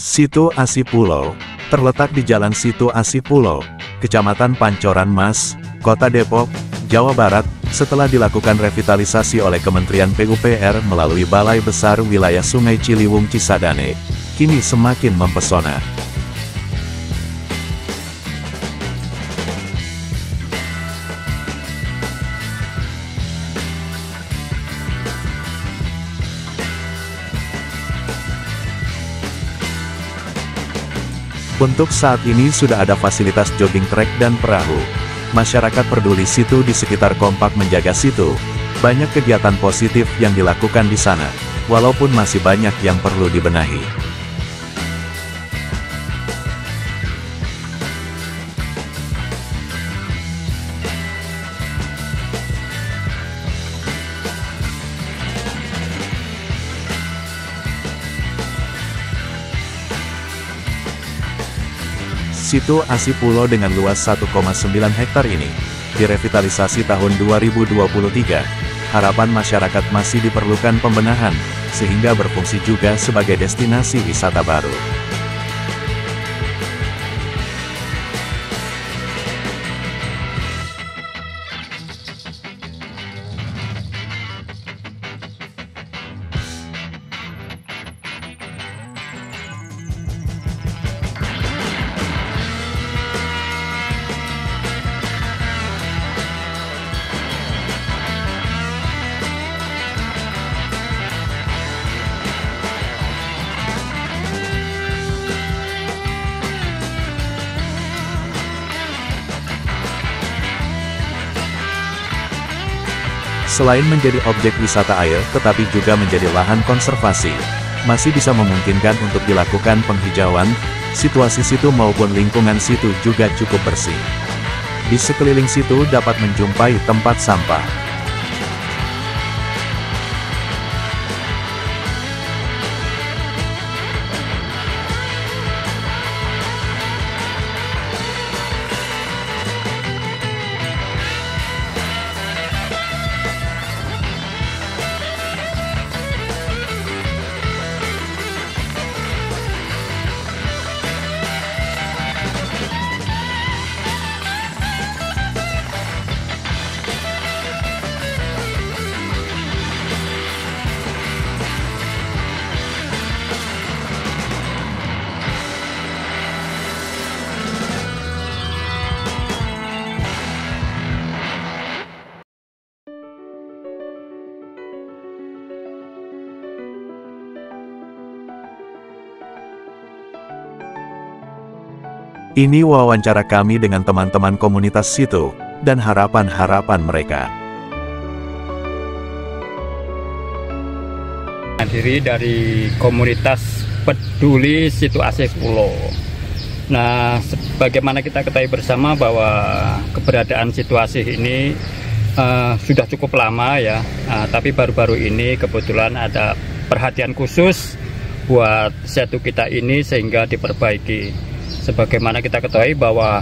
Situ Asipulo, terletak di Jalan Situ Asipulo, Kecamatan Pancoran Mas, Kota Depok, Jawa Barat, setelah dilakukan revitalisasi oleh Kementerian PUPR melalui Balai Besar Wilayah Sungai Ciliwung Cisadane, kini semakin mempesona. Untuk saat ini sudah ada fasilitas jogging track dan perahu. Masyarakat peduli situ di sekitar kompak menjaga situ. Banyak kegiatan positif yang dilakukan di sana, walaupun masih banyak yang perlu dibenahi. Situ Asipulo dengan luas 1,9 hektar ini, direvitalisasi tahun 2023, harapan masyarakat masih diperlukan pembenahan, sehingga berfungsi juga sebagai destinasi wisata baru. Selain menjadi objek wisata air, tetapi juga menjadi lahan konservasi, masih bisa memungkinkan untuk dilakukan penghijauan. Situasi situ maupun lingkungan situ juga cukup bersih. Di sekeliling situ dapat menjumpai tempat sampah. Ini wawancara kami dengan teman-teman komunitas situ, dan harapan-harapan mereka. Diri dari komunitas peduli Situ Asipulo. Nah, sebagaimana kita ketahui bersama bahwa keberadaan situasi ini sudah cukup lama ya, tapi baru-baru ini kebetulan ada perhatian khusus buat situ kita ini sehingga diperbaiki. Sebagaimana kita ketahui bahwa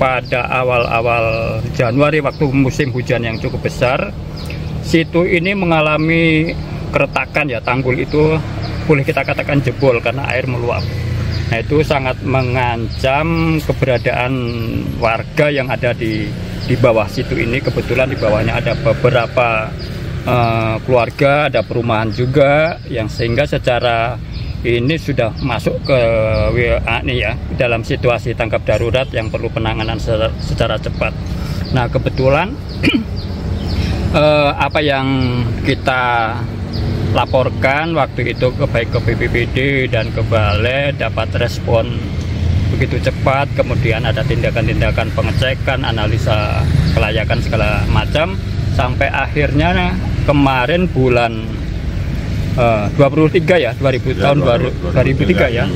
pada awal-awal Januari waktu musim hujan yang cukup besar, situ ini mengalami keretakan ya, tanggul itu boleh kita katakan jebol karena air meluap. Nah, itu sangat mengancam keberadaan warga yang ada di bawah situ ini. Kebetulan di bawahnya ada beberapa keluarga, ada perumahan juga, yang sehingga secara ini sudah masuk ke WA nih ya, dalam situasi tanggap darurat yang perlu penanganan secara cepat. Nah, kebetulan apa yang kita laporkan waktu itu baik ke BPBD dan ke Balai dapat respon begitu cepat, kemudian ada tindakan-tindakan pengecekan, analisa kelayakan segala macam, sampai akhirnya kemarin bulan 23 ya, tahun 2003 ya,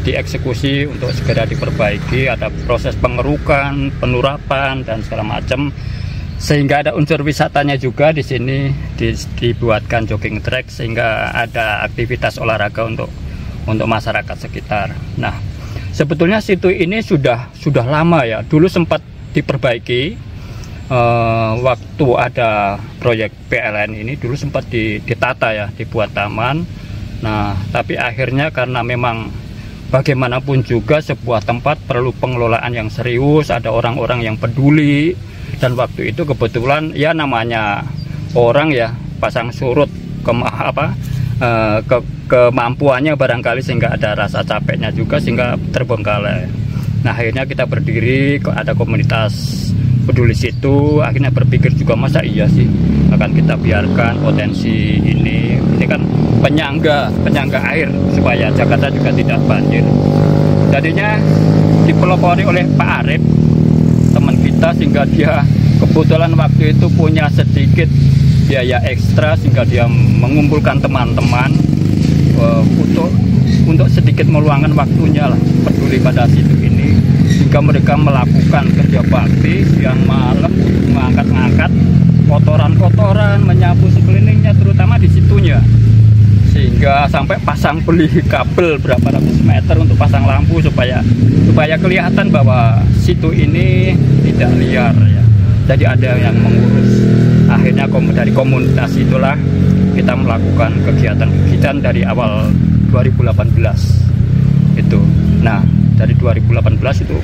dieksekusi untuk segera diperbaiki. Ada proses pengerukan, penurapan dan segala macam, sehingga ada unsur wisatanya juga di sini. Dibuatkan jogging track sehingga ada aktivitas olahraga untuk masyarakat sekitar. Nah, sebetulnya situ ini sudah lama ya, dulu sempat diperbaiki. Waktu ada proyek PLN ini dulu sempat ditata ya, dibuat taman. Nah, tapi akhirnya karena memang bagaimanapun juga sebuah tempat perlu pengelolaan yang serius, ada orang-orang yang peduli. Dan waktu itu kebetulan ya namanya orang ya pasang surut kemampuannya barangkali, sehingga ada rasa capeknya juga sehingga terbengkalai. Nah akhirnya kita berdiri, ada komunitas peduli situ, akhirnya berpikir juga masa iya sih akan kita biarkan potensi ini kan penyangga air supaya Jakarta juga tidak banjir. Jadinya dipelopori oleh Pak Arif, teman kita, sehingga dia kebetulan waktu itu punya sedikit biaya ekstra, sehingga dia mengumpulkan teman-teman untuk sedikit meluangkan waktunya lah peduli pada situ ini, sehingga mereka melakukan kerja bakti siang malam, mengangkat kotoran-kotoran, menyapu sekelilingnya, terutama di situnya, sehingga sampai beli kabel berapa ratus meter untuk pasang lampu supaya kelihatan bahwa situ ini tidak liar ya. Jadi ada yang mengurus. Akhirnya dari komunitas itulah kita melakukan kegiatan dari awal 2018 itu. Nah dari 2018 itu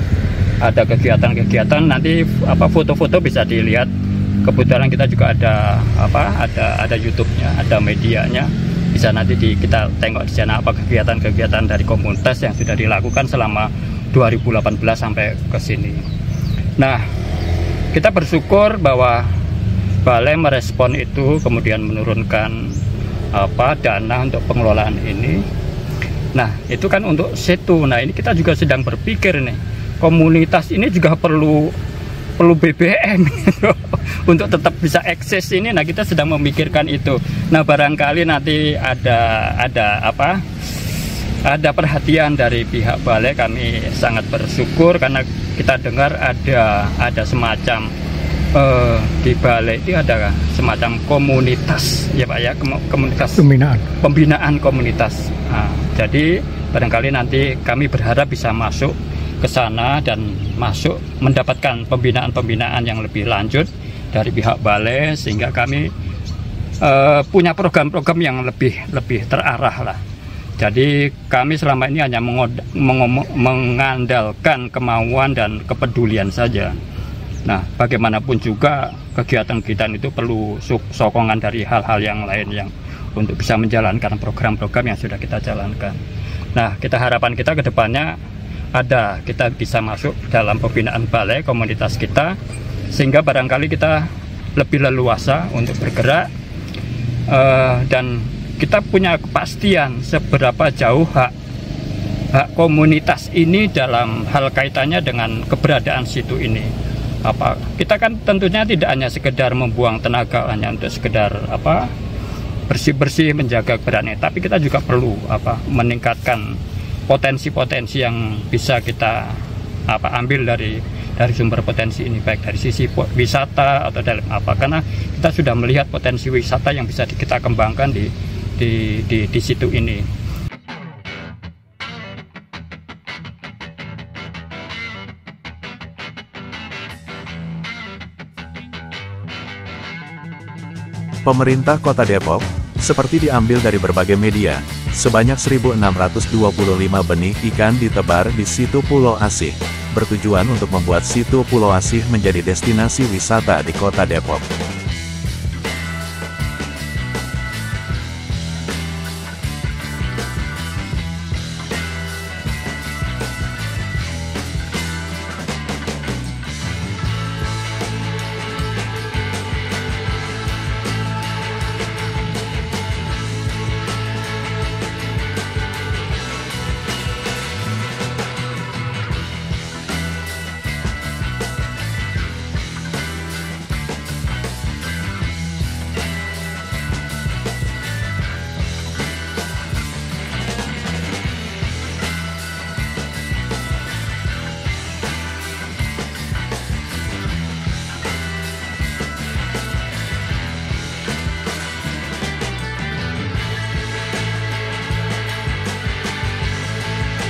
ada kegiatan nanti foto-foto bisa dilihat. Kebetulan kita juga ada YouTube-nya, ada medianya, bisa nanti kita tengok di sana apa kegiatan-kegiatan dari komunitas yang sudah dilakukan selama 2018 sampai ke sini. Nah kita bersyukur bahwa Balai merespon itu, kemudian menurunkan dana untuk pengelolaan ini. Nah itu kan untuk situ. Nah ini kita juga sedang berpikir nih, komunitas ini juga perlu BBM untuk tetap bisa eksis ini. Nah kita sedang memikirkan itu. Nah barangkali nanti ada perhatian dari pihak balai. Kami sangat bersyukur karena kita dengar ada semacam di balai itu ada semacam komunitas ya Pak ya, komunitas pembinaan komunitas. Nah, jadi barangkali nanti kami berharap bisa masuk ke sana dan mendapatkan pembinaan yang lebih lanjut dari pihak balai, sehingga kami punya program-program yang lebih terarah lah. Jadi kami selama ini hanya mengandalkan kemauan dan kepedulian saja. Nah bagaimanapun juga kegiatan-kegiatan itu perlu sokongan dari hal-hal yang lain yang untuk bisa menjalankan program-program yang sudah kita jalankan. Nah harapan kita ke depannya kita bisa masuk dalam pembinaan balai komunitas kita, sehingga barangkali kita lebih leluasa untuk bergerak dan kita punya kepastian seberapa jauh hak komunitas ini dalam hal kaitannya dengan keberadaan situ ini. Kita kan tentunya tidak hanya sekedar membuang tenaga hanya untuk sekedar bersih-bersih menjaga keberanian, tapi kita juga perlu meningkatkan potensi-potensi yang bisa kita ambil dari sumber potensi ini, baik dari sisi wisata atau dalam karena kita sudah melihat potensi wisata yang bisa kita kembangkan di situ ini. Pemerintah Kota Depok, seperti diambil dari berbagai media, sebanyak 1.625 benih ikan ditebar di situ Pulau Asih, bertujuan untuk membuat situ Pulau Asih menjadi destinasi wisata di Kota Depok.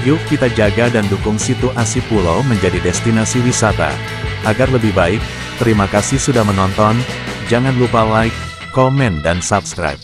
Yuk kita jaga dan dukung situ Asih Pulau menjadi destinasi wisata. Agar lebih baik, terima kasih sudah menonton, jangan lupa like, komen dan subscribe.